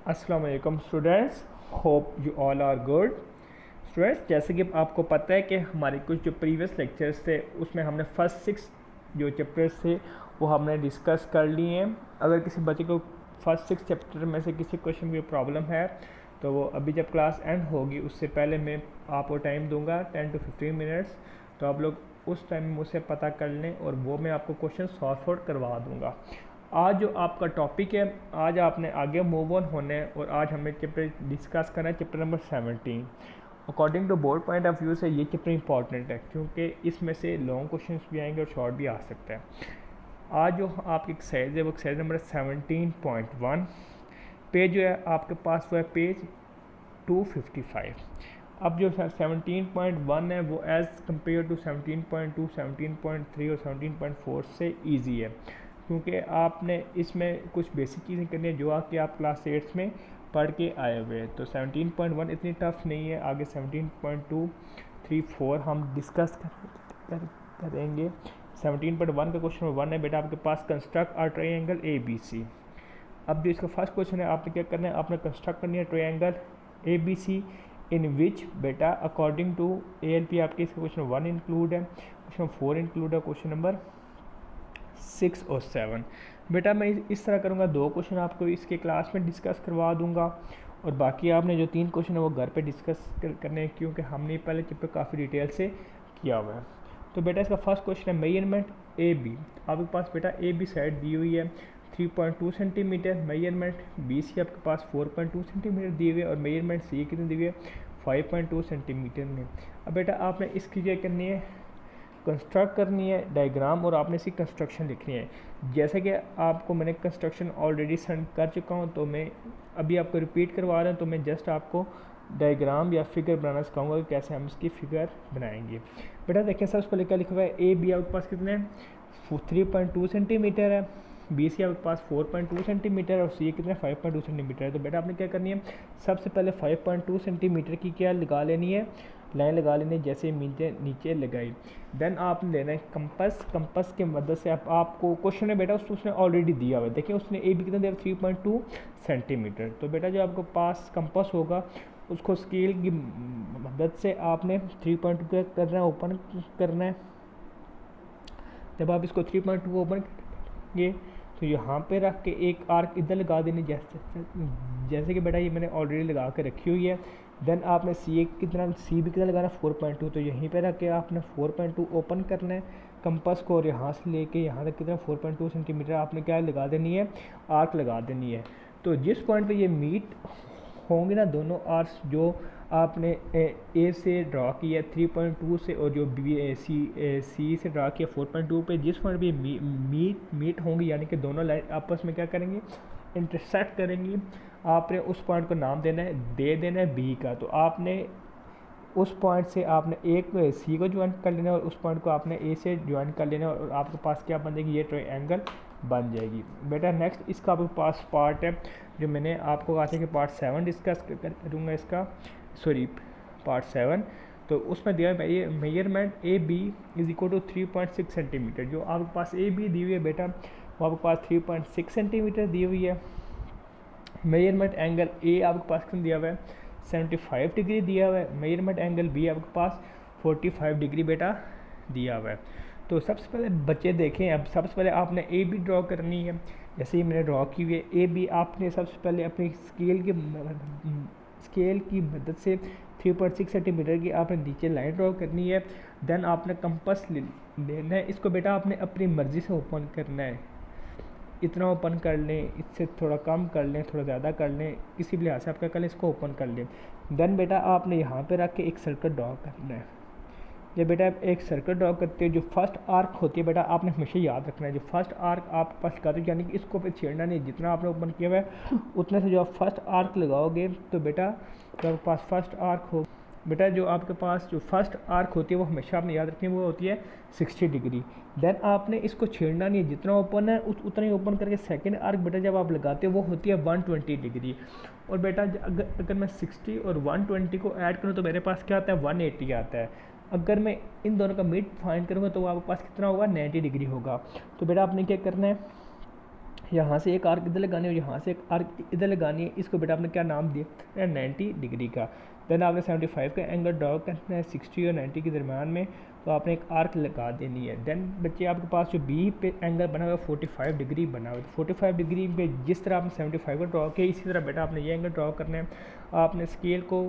अस्सलाम वालेकुम students, hope you all are good. Students, जैसे कि आपको पता है कि हमारे कुछ जो प्रीवियस लेक्चर्स थे उसमें हमने फर्स्ट 6 जो चैप्टर्स थे वो हमने डिस्कस कर लिए हैं। अगर किसी बच्चे को फर्स्ट 6 चैप्टर में से किसी क्वेश्चन की प्रॉब्लम है तो वो अभी जब क्लास एंड होगी उससे पहले मैं आपको टाइम दूंगा 10 to 15 मिनट्स, तो आप लोग उस टाइम मुझसे पता कर लें और वो मैं आपको क्वेश्चन सॉल्व आउट करवा दूंगा। आज जो आपका टॉपिक है, आज आपने आगे मूव ऑन होना है और आज हमें चैप्टर डिस्कस करना है, chapter number 17। According to board point of view से ये चैप्टर इंपॉर्टेंट है क्योंकि इसमें से लॉन्ग क्वेश्चंस भी आएंगे और शॉर्ट भी आ सकता है। आज जो आपकी एक्सरसाइज है वो एक्सरसाइज नंबर 17.1, पेज जो है आपके पास वो है पेज 255। अब जो 17.1 है वो एज़ कम्पेयर टू 17.2, 17.3 और 17.4 से ईजी है क्योंकि आपने इसमें कुछ बेसिक चीज़ें करनी है जो कि आप क्लास 8 में पढ़ के आए हुए हैं। तो 17.1 इतनी टफ नहीं है। आगे 17.2, 3, 4 हम डिस्कस करेंगे। 17.1 का क्वेश्चन नंबर 1 है बेटा आपके पास, कंस्ट्रक्ट अ ट्रायंगल ABC। अब जो इसका फर्स्ट क्वेश्चन है आपने क्या करना है, आपने कंस्ट्रक्ट करनी है ट्रायंगल ABC इन विच बेटा अकॉर्डिंग टू ALP आपके इसका क्वेश्चन 1 इंक्लूड है, क्वेश्चन 4 इंक्लूड है, क्वेश्चन नंबर 6 और 7। बेटा मैं इस तरह करूँगा, 2 क्वेश्चन आपको इसके क्लास में डिस्कस करवा दूंगा और बाकी आपने जो 3 क्वेश्चन है वो घर पे डिस्कस करने हैं क्योंकि हमने पहले चैप्टर काफ़ी डिटेल से किया हुआ है। तो बेटा इसका फर्स्ट क्वेश्चन है मेजरमेंट AB। आपके पास बेटा AB साइड दी हुई है 3.2 सेंटीमीटर, मेजरमेंट BC आपके पास 4.2 सेंटीमीटर दी हुई है और मेजरमेंट C कितनी दी हुई है 5.2 सेंटीमीटर में। अब बेटा आपने इसकी क्या करनी है, कंस्ट्रक्ट करनी है डायग्राम और आपने इसकी कंस्ट्रक्शन लिखनी है। जैसे कि आपको मैंने कंस्ट्रक्शन ऑलरेडी सेंड कर चुका हूँ तो मैं अभी आपको रिपीट करवा रहा हूँ, तो मैं जस्ट आपको डायग्राम या फिगर बनाना सिखाऊंगा कि कैसे हम इसकी फिगर बनाएंगे। बेटा देखिए सबसे पहले क्या लिखा हुआ है, AB आपके पास कितने 3.2 सेंटीमीटर है, BC आपके पास 4.2 सेंटीमीटर और C कितने 5.2 सेंटीमीटर है। तो बेटा आपने क्या करनी है, सबसे पहले 5.2 सेंटीमीटर की क्या लगा लेनी है, लाइन लगा लेनी है जैसे नीचे लगाई। देन आपने लेना है कंपस, कंपस की मदद से आपको क्वेश्चन है बेटा उसने ऑलरेडी दिया हुआ है। देखिए उसने AB कितना दिया 3.2 सेंटीमीटर। तो बेटा जो आपको पास कंपस होगा उसको स्केल की मदद से आपने 3.2 करना है, ओपन करना है। जब आप इसको 3.2 ओपन करेंगे तो यहाँ पे रख के एक आर्क इधर लगा देनी, जैसे कि बेटा ये मैंने ऑलरेडी लगा के रखी हुई है। देन आपने C भी कितना लगाना 4.2, तो यहीं पे रख के आपने 4.2 ओपन करना है कंपास को और यहाँ से लेके यहाँ तक कितना 4.2 सेंटीमीटर आपने क्या लगा देनी है, आर्क लगा देनी है। तो जिस पॉइंट पे ये मीट होंगे ना दोनों आर्क्स जो आपने A से ड्रा किया 3.2 से और जो C से ड्रा किया 4.2 पे, जिस पॉइंट पे मीट होंगी यानी कि दोनों लाइन आपस में क्या करेंगे, इंटरसेक्ट करेंगी। आपने उस पॉइंट को नाम दे देना है B का। तो आपने उस पॉइंट से आपने एक C को ज्वाइन कर लेना है और उस पॉइंट को आपने A से ज्वाइन कर लेना है और आपके पास क्या बन जाएगी, ये ट्रायंगल बन जाएगी। बेटा नेक्स्ट इसका आपके पास पार्ट है जो मैंने आपको कहा था कि पार्ट 7 डिस्कस करूँगा इसका, सॉरी पार्ट 7। तो उसमें दिया है ये measurement AB is equal to 3.6 centimetre. जो आपके पास AB दी हुई है बेटा वो आपके पास 3.6 सेंटीमीटर दी हुई है। मेजरमेंट एंगल A आपके पास कितना दिया हुआ है 75 डिग्री दिया हुआ है। मेजरमेंट एंगल B आपके पास 45 डिग्री बेटा दिया हुआ है। तो सबसे पहले बच्चे देखें, अब सबसे पहले आपने AB ड्रॉ करनी है। जैसे ही मैंने ड्रॉ की हुई है AB, आपने सबसे पहले अपनी स्केल की मदद से 3.6 सेंटीमीटर की आपने नीचे लाइन ड्रॉ करनी है। देन आपने कंपास लेना है, इसको बेटा आपने अपनी मर्ज़ी से ओपन करना है। इतना ओपन कर लें, इससे थोड़ा कम कर लें, थोड़ा ज़्यादा कर लें, किसी भी लिहाज से आप क्या कर लें, इसको ओपन कर लें। देन बेटा आपने यहाँ पे रख के एक सर्कल ड्रॉ करना है। जब बेटा आप एक सर्कल ड्रॉ करते हो, जो फर्स्ट आर्क होती है बेटा आपने हमेशा याद रखना है, जो फर्स्ट आर्क आप पास लगाते हो यानी कि इसको फिर छेड़ना नहीं, जितना आपने ओपन किया हुआ है उतने से जो आप फर्स्ट आर्क लगाओगे तो बेटा जो आपके पास फर्स्ट आर्क हो, बेटा जो आपके पास जो फर्स्ट आर्क होती है वो हमेशा आपने याद रखनी है, वो होती है 60 डिग्री। देन आपने इसको छेड़ना नहीं है, जितना ओपन है उतना ही ओपन करके सेकंड आर्क बेटा जब आप लगाते हो वो होती है 120 डिग्री। और बेटा अगर मैं 60 और 120 को ऐड करूँ तो मेरे पास क्या आता है 180 आता है। अगर मैं इन दोनों का मिड फाइंड करूँगा तो आपके पास कितना होगा 90 डिग्री होगा। तो बेटा आपने क्या करना है, यहाँ से एक आर्क इधर लगानी है और यहाँ से एक आर्क इधर लगानी है, इसको बेटा आपने क्या नाम दिया है 90 डिग्री का। देन आपने 75 का एंगल ड्रॉ करना है 60 और 90 के दरम्यान में, तो आपने एक आर्क लगा देनी है। देन बच्चे आपके पास जो बी पे एंगल बना हुआ है 45 डिग्री बना हुआ है, 45 डिग्री पे जिस तरह आपने 75 का ड्रॉ किया इसी तरह बेटा आपने ये एंगल ड्रॉ करना है। आपने स्केल को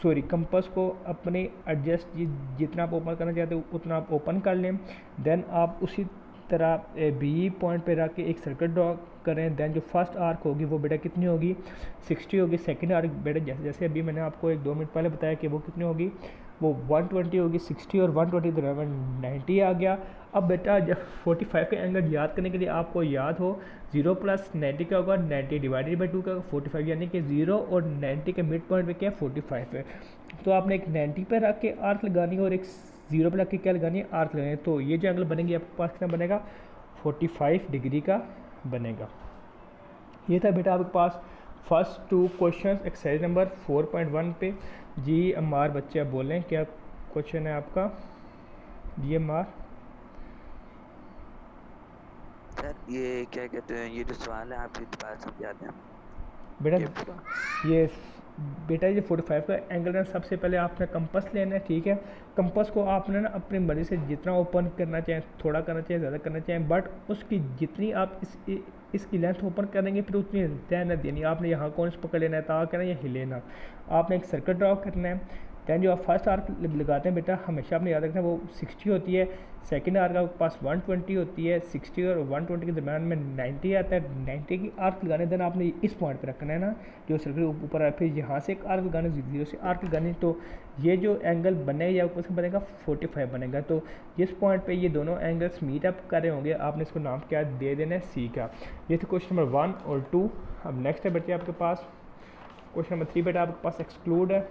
कंपास को अपने एडजस्ट जितना आप ओपन करना चाहते हो उतना आप ओपन कर लें। देन आप उसी तरह बी पॉइंट पे रख के एक सर्कल ड्रॉ करें। देन जो फर्स्ट आर्क होगी वो बेटा कितनी होगी 60 होगी। सेकंड आर्क बेटा जैसे अभी मैंने आपको 1-2 मिनट पहले बताया कि वो कितनी होगी, वो 120 होगी। 60 और 120 दरमियान 90 आ गया। अब बेटा जब 45 के एंगल याद करने के लिए आपको याद हो 0 + 90 क्या होगा 90 डिवाइडेड बाई 2 का 45, यानी कि 0 और 90 के मिड पॉइंट पे क्या है 45 है। तो आपने एक 90 पे रख के आर्क लगानी है और एक 0 पे रख के क्या लगानी है आर्क लगानी है। तो ये जो एंगल बनेगी आपके पास कितना बनेगा 45 डिग्री का बनेगा। ये था बेटा आपके पास फर्स्ट 2 क्वेश्चन एक्सरसाइज नंबर 4.1 पे। जी अम्मार बच्चे आप बोलें क्या क्वेश्चन है आपका। जी अम्मार सर ये क्या कहते हैं, ये जो सवाल है आप दोबारा समझा दें बेटा। ये बेटा ये 45 का एंगल है, सबसे पहले आपने कंपास लेना है, ठीक है। कंपास को आपने ना अपनी मर्जी से जितना ओपन करना चाहें, थोड़ा करना चाहें, ज़्यादा करना चाहें, बट उसकी जितनी आप इसकी लेंथ ओपन करेंगे फिर उतनी ध्यान न देनी। आपने यहाँ कौन से पकड़ लेना है ताकि ना ये हिले ना। आपने एक सर्कल ड्रॉ करना है। दैन जो आप फर्स्ट आर्क लगाते हैं बेटा हमेशा आपने याद रखना है वो 60 होती है। सेकंड आर्क आपके पास 120 होती है। 60 और 120 के दरम्यान में 90 आता है। 90 की आर्क लगाने देना आपने इस पॉइंट पे रखना है ना जो सर्कल ऊपर है, फिर यहाँ से एक आर्क लगाने 0 से आर्क लगानी। तो ये जो एंगल बनेगा उसका बनेगा 45 बनेगा। तो जिस पॉइंट पे ये दोनों एंगल्स मीट अप कर रहे होंगे आपने इसको नाम क्या दे देना है सी का। ये थे क्वेश्चन नंबर 1 और 2। अब नेक्स्ट है बेटे आपके पास क्वेश्चन नंबर 3 बेटा आपके पास एक्सक्लूड है।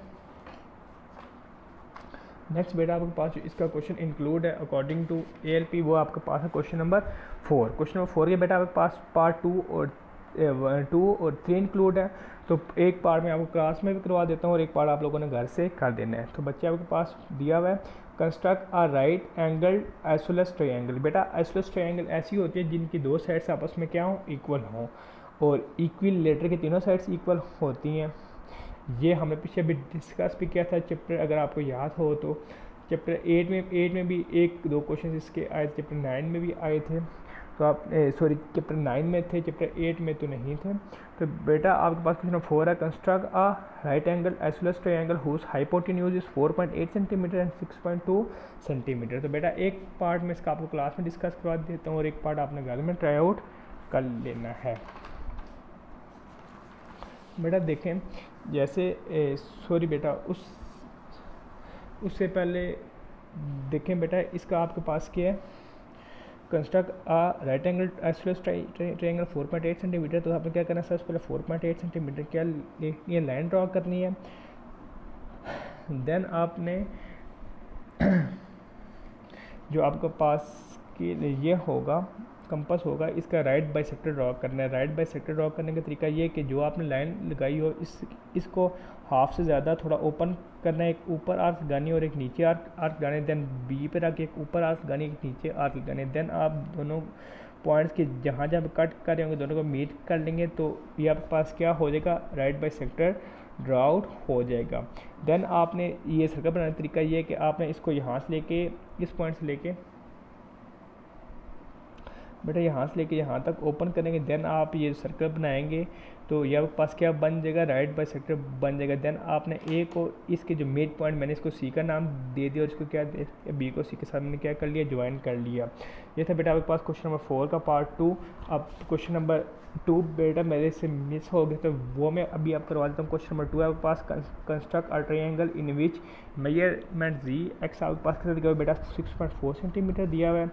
नेक्स्ट बेटा आपके पास जो इसका क्वेश्चन इंक्लूड है अकॉर्डिंग टू ALP वो आपके पास है क्वेश्चन नंबर 4। क्वेश्चन नंबर 4 के बेटा आपके पास पार्ट 2 और 3 इंक्लूड है। तो एक पार्ट मैं आपको क्लास में भी करवा देता हूँ और एक पार्ट आप लोगों ने घर से कर देना है। तो बच्चे आपके पास दिया हुआ है construct a right angle isosceles triangle. बेटा आइसोलेस ट्रायंगल ऐसी होती है जिनकी दो साइड्स आपस में क्या हो इक्वल हों और इक्विलेटर की तीनों साइड्स इक्वल होती हैं। ये हमने पीछे भी डिस्कस भी किया था चैप्टर, अगर आपको याद हो तो चैप्टर 8 में भी 1-2 क्वेश्चन इसके आए थे, चैप्टर 9 में भी आए थे। तो आप सॉरी चैप्टर 9 में थे, चैप्टर 8 में तो नहीं थे। तो बेटा आपके पास क्वेश्चन 4 है construct a right angle isosceles triangle whose hypotenuse is 4.8 centimetre and 6.2 centimetre. तो बेटा एक पार्ट में इसका आपको क्लास में डिस्कस करवा देता हूँ और एक पार्ट आपने घर में ट्राई आउट कर लेना है। बेटा देखें जैसे सॉरी बेटा उससे पहले देखें बेटा इसका आपके पास क्या है construct a right angle isosceles triangle 4.8 centimetre. तो आपने क्या करना है सबसे पहले 4.8 सेंटीमीटर क्या ये लाइन ड्रॉ करनी है। देन आपने जो आपके पास के ये होगा कंपास होगा इसका राइट बाइसेक्टर ड्रॉ करना है। राइट बाइसेक्टर ड्रॉ करने का तरीका ये कि जो आपने लाइन लगाई हो इसको हाफ से ज़्यादा थोड़ा ओपन करना है। एक ऊपर आर्क लगानी और एक नीचे आर्क लगाने। देन बी पे रख के एक ऊपर आर्क लगानी एक नीचे आर्क लगाने। देन आप दोनों पॉइंट्स के जहाँ जहाँ कट कर रहे होंगे दोनों को मीट कर लेंगे तो ये आपके पास क्या हो जाएगा राइट बाइसेक्टर ड्रॉ आउट हो जाएगा। देन आपने ये सर्कल बनाने का तरीका ये है कि आपने इसको यहाँ से लेके इस पॉइंट से लेके बेटा यहाँ से लेके यहाँ तक ओपन करेंगे। देन आप ये सर्कल बनाएंगे तो ये आपके पास क्या बन जाएगा राइट बाइसेक्टर बन जाएगा। देन आपने ए को इसके जो मिड पॉइंट मैंने इसको सी का नाम दे दिया और इसको क्या बी को सी के साथ मैंने क्या कर लिया ज्वाइन कर लिया। ये था बेटा आपके पास क्वेश्चन नंबर 4 का पार्ट 2। अब क्वेश्चन नंबर 2 बेटा मेरे से मिस हो गया तो वो मैं अभी आप करवा देता हूँ। क्वेश्चन नंबर 2 आपके पास construct a triangle in which measurement G X आपके पास कितना दिया हुआ बेटा 6.4 सेंटीमीटर दिया हुआ है,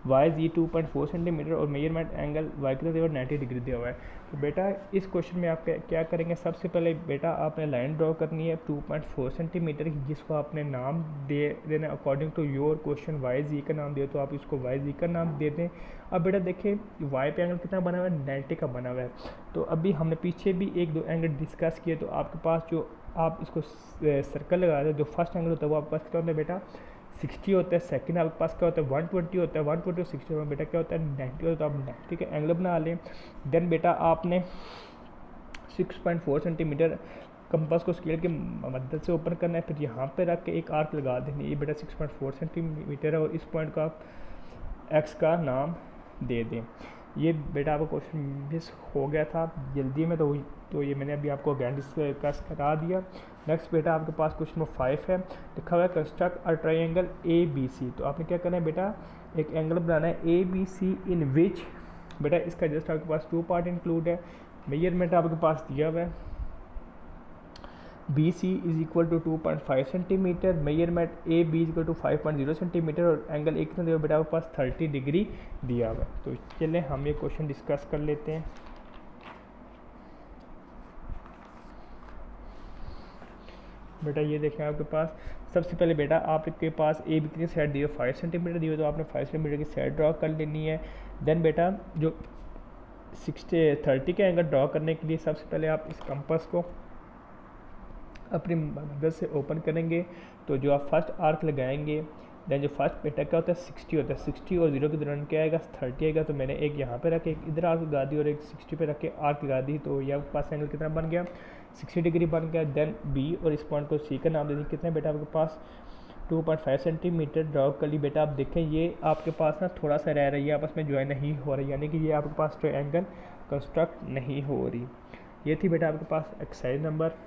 वाई जी 2.4 सेंटीमीटर और मेजरमेंट एंगल वाई कितना दिया हुआ 90 डिग्री दिया हुआ है। तो बेटा इस क्वेश्चन में आप क्या करेंगे सबसे पहले बेटा आपने लाइन ड्रॉ करनी है 2.4 सेंटीमीटर की जिसको आपने नाम दे देना according to your question Y G का नाम दिया तो आप इसको वाई जी का नाम दे दें। अब बेटा देखिए वाई पे एंगल कितना बना हुआ है 90 का बना हुआ है। तो अभी हमने पीछे भी 1-2 एंगल डिस्कस किए तो आपके पास जो आप इसको सर्कल लगा दे जो फर्स्ट एंगल होता है वो आपके पास कितना होता है बेटा 60 होता है, सेकंड आपके पास क्या होता है 120 होता है, 120 और 60 में बेटा क्या होता है 90 होता है। आप 90 का एंगल बना लें। देन बेटा आपने 6.4 सेंटीमीटर कंपास को स्केल की मदद से ओपन करना है, फिर यहाँ पे रख के एक आर्क लगा देनी है। ये बेटा 6.4 सेंटीमीटर है और इस पॉइंट को आप एक्स का नाम दे दें। ये बेटा आपका क्वेश्चन मिस हो गया था जल्दी में, तो ये मैंने अभी आपको अगेन डिस्कस करा दिया। नेक्स्ट बेटा आपके पास क्वेश्चन नंबर 5 है, लिखा हुआ है construct a triangle A B C. तो आपने क्या करना है बेटा, एक एंगल बनाना है ए बी सी इन विच बेटा इसका जस्ट आपके पास 2 पार्ट इंक्लूड है। मेजरमेंट आपके पास दिया हुआ है B C is equal to 2.5 centimetre, measurement A B is equal to 5.0 centimetre और एंगल एक कितना दिया बेटा आपके पास 30 डिग्री दिया हुआ है। तो चलें हम ये क्वेश्चन डिस्कस कर लेते हैं। बेटा ये देखें आपके पास सबसे पहले बेटा आपके पास ए बी की साइड दी हुई 5 सेंटीमीटर दी हुई, तो आपने 5 सेंटीमीटर की साइड ड्रॉ कर लेनी है। देन बेटा जो 30 का एंगल ड्रॉ करने के लिए सबसे पहले आप इस कंपास को अपनी मदद से ओपन करेंगे। तो जो आप फर्स्ट आर्क लगाएंगे, देन जो फर्स्ट बेटा क्या होता है 60 होता है, 60 और 0 के दौरान क्या आएगा 30 आएगा। तो मैंने एक यहाँ पे रख के एक इधर आर्क लगा दी और एक 60 पे रख के आर्क लगा दी, तो यह आपके पास एंगल कितना बन गया 60 डिग्री बन गया। देन बी और इस पॉइंट को सी का नाम दे दी, कितना बेटा आपके पास 2.5 सेंटीमीटर ड्रॉ कर ली। बेटा आप देखें ये आपके पास ना थोड़ा सा रह रही है, आपस में ज्वाइन नहीं हो रही, यानी कि ये आपके पास ट्रायंगल कंस्ट्रक्ट नहीं हो रही। ये थी बेटा आपके पास एक्सरसाइज नंबर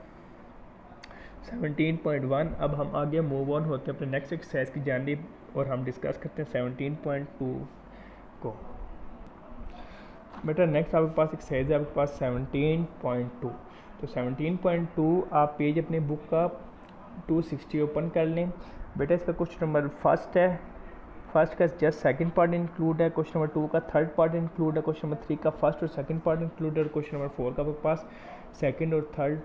17.1। अब हम आगे मूव ऑन होते हैं अपने नेक्स्ट एक्सरसाइज की जानिब और हम डिस्कस करते हैं 17.2 को। बेटा नेक्स्ट आपके पास एक्सरसाइज है आपके पास 17.2। तो 17.2 आप पेज अपने बुक का 260 ओपन कर लें। बेटा इसका क्वेश्चन नंबर फर्स्ट है, फर्स्ट का जस्ट सेकंड पार्ट इंक्लूड है, क्वेश्चन नंबर 2 का थर्ड पार्ट इंक्लूड है, क्वेश्चन नंबर 3 का फर्स्ट और सेकंड पार्ट इंक्लूड है और क्वेश्चन नंबर 4 का आपके पास सेकंड और थर्ड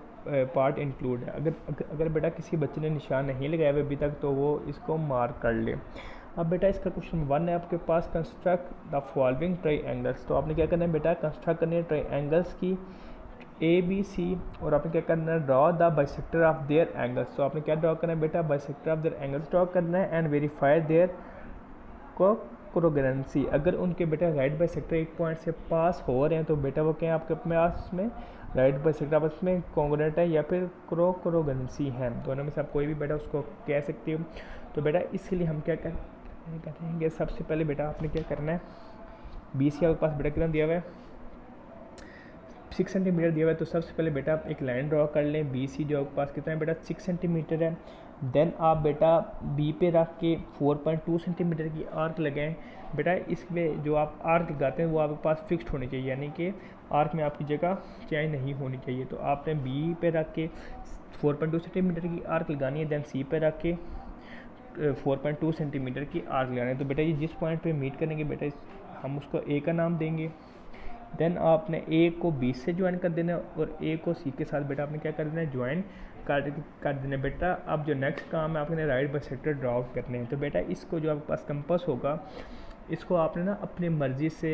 पार्ट इंक्लूड है। अगर बेटा किसी बच्चे ने निशान नहीं लगाया हुआ अभी तक तो वो इसको मार्क कर ले। अब बेटा इसका क्वेश्चन 1 है आपके पास कंस्ट्रक्ट द फॉलोइंग ट्रायंगल्स। तो आपने क्या करना है बेटा, कंस्ट्रक्ट करनी है ट्रायंगल्स की ए बी सी और आपने क्या करना है draw the bisector of their angles. तो आपने क्या ड्रॉ करना है बेटा, bisector of their angles draw करना है एंड वेरीफाई देयर कोंग्रुएंसी। अगर उनके बेटा राइट बाइसेक्टर एक पॉइंट से पास हो रहे हैं तो बेटा वो क्या है आपके पास में राइट बाइसेक्टर आपस में कॉन्ग्रुएंट है या फिर कोंग्रुएंसी है, दोनों में से आप कोई भी बेटा उसको कह सकते हो। तो बेटा इसके लिए हम क्या करेंगे, सबसे पहले बेटा आपने क्या करना है, बी सी आपके पास बेटा कितना दिया हुआ है 6 सेंटीमीटर दिया हुआ है। तो सबसे पहले बेटा आप एक लाइन ड्रॉ कर लें, बी सी जो आपके पास कितना है बेटा 6 सेंटीमीटर है। देन आप बेटा बी पे रख के 4.2 सेंटीमीटर की आर्क लगाएं। बेटा इसमें जो आप आर्क लगाते हैं वो आपके पास फिक्स्ड होनी चाहिए, यानी कि आर्क में आपकी जगह चेंज नहीं होनी चाहिए। तो आपने बी पे रख के 4.2 सेंटीमीटर की आर्क लगानी है, देन सी पे रख के 4.2 सेंटीमीटर की आर्क लगानी है। तो बेटा ये जिस पॉइंट पे मीट करेंगे बेटा हम उसको ए का नाम देंगे। देन आपने ए को बी से ज्वाइन कर देना और ए को सी के साथ बेटा आपने क्या कर देना है ज्वाइन कर देना बेटा। अब जो नेक्स्ट काम है आपने राइट बाइसेक्टर ड्रॉ करने हैं। तो बेटा इसको जो आपके पास कंपास होगा इसको आपने ना अपनी मर्ज़ी से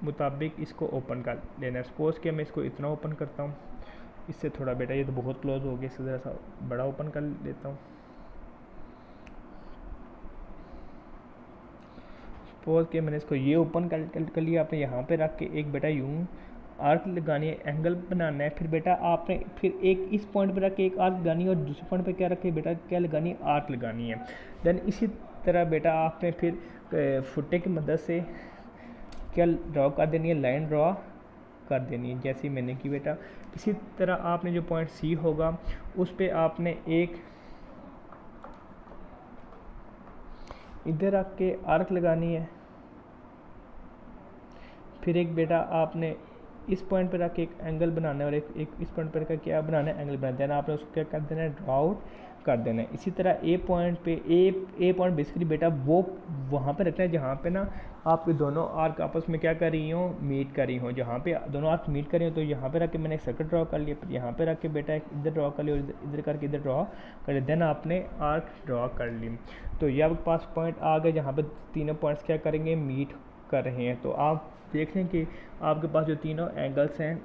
मुताबिक इसको ओपन कर लेना है। सपोज़ कि मैं इसको इतना ओपन करता हूँ, इससे थोड़ा बेटा ये तो बहुत क्लोज हो गया, इससे ज़रा सा बड़ा ओपन कर लेता हूँ। सपोज कि मैंने इसको ये ओपन कर लिया, आपने यहाँ पे रख के एक बेटा यूँ आर्क लगानी है, एंगल बनाना है। फिर बेटा आपने फिर एक इस पॉइंट पे रख के एक आर्क लगानी है और दूसरे पॉइंट पे क्या रखे बेटा क्या लगानी है आर्क लगानी है। देन इसी तरह बेटा आपने फिर फुट्टे की मदद से क्या ड्रॉ कर देनी है, लाइन ड्रॉ कर देनी है जैसी मैंने की बेटा। इसी तरह आपने जो पॉइंट सी होगा उस पर आपने एक इधर रख के आर्क लगानी है। फिर एक बेटा आपने इस पॉइंट पर रख के एक एंगल बनाना है और एक इस पॉइंट पर क्या बनाना है एंगल बनाना है। आपने उसको क्या कर देना है ड्रॉ आउट कर देना है। इसी तरह ए पॉइंट पे ए पॉइंट बेसिकली बेटा वो वहाँ पे रखना है जहाँ पे ना आपके दोनों आर्क आपस में क्या कर रही हो मीट कर रही हो। जहाँ पे दोनों आर्क मीट कर रही हो तो यहाँ पे रख के मैंने एक सर्कल ड्रॉ कर लिया, फिर यहाँ पे रख के बेटा इधर ड्रॉ कर लिया और इधर करके इधर ड्रॉ कर लिया। देन आपने आर्क ड्रॉ कर ली। तो ये आपके पास पॉइंट आ गए जहाँ पे तीनों पॉइंट्स क्या करेंगे मीट कर रहे हैं। तो आप देख लें कि आपके पास जो तीनों एंगल्स हैं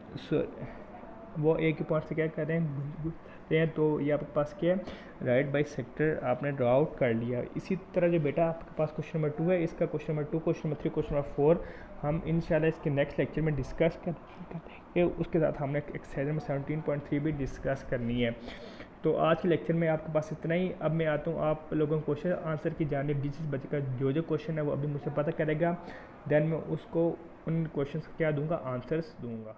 वो एक ही पॉइंट से क्या कर रहे हैं, तो ये आपके पास क्या है, राइट बाई सेक्टर आपने ड्रॉ आउट कर लिया। इसी तरह जो बेटा आपके पास क्वेश्चन नंबर 2 है, इसका question number 2, question number 3, question number 4 हम इंशाल्लाह इसके नेक्स्ट लेक्चर में डिस्कस करेंगे। उसके साथ हमने एक्सरसाइज में 17.3 भी डिस्कस करनी है। तो आज के लेक्चर में आपके पास इतना ही। अब मैं आता हूँ आप लोगों को क्वेश्चन आंसर की जानिब। जिस बच्चे का जो जो क्वेश्चन है वो अभी मुझसे पता करेगा, देन मैं उसको उन क्वेश्चन का क्या दूंगा, आंसर्स दूंगा।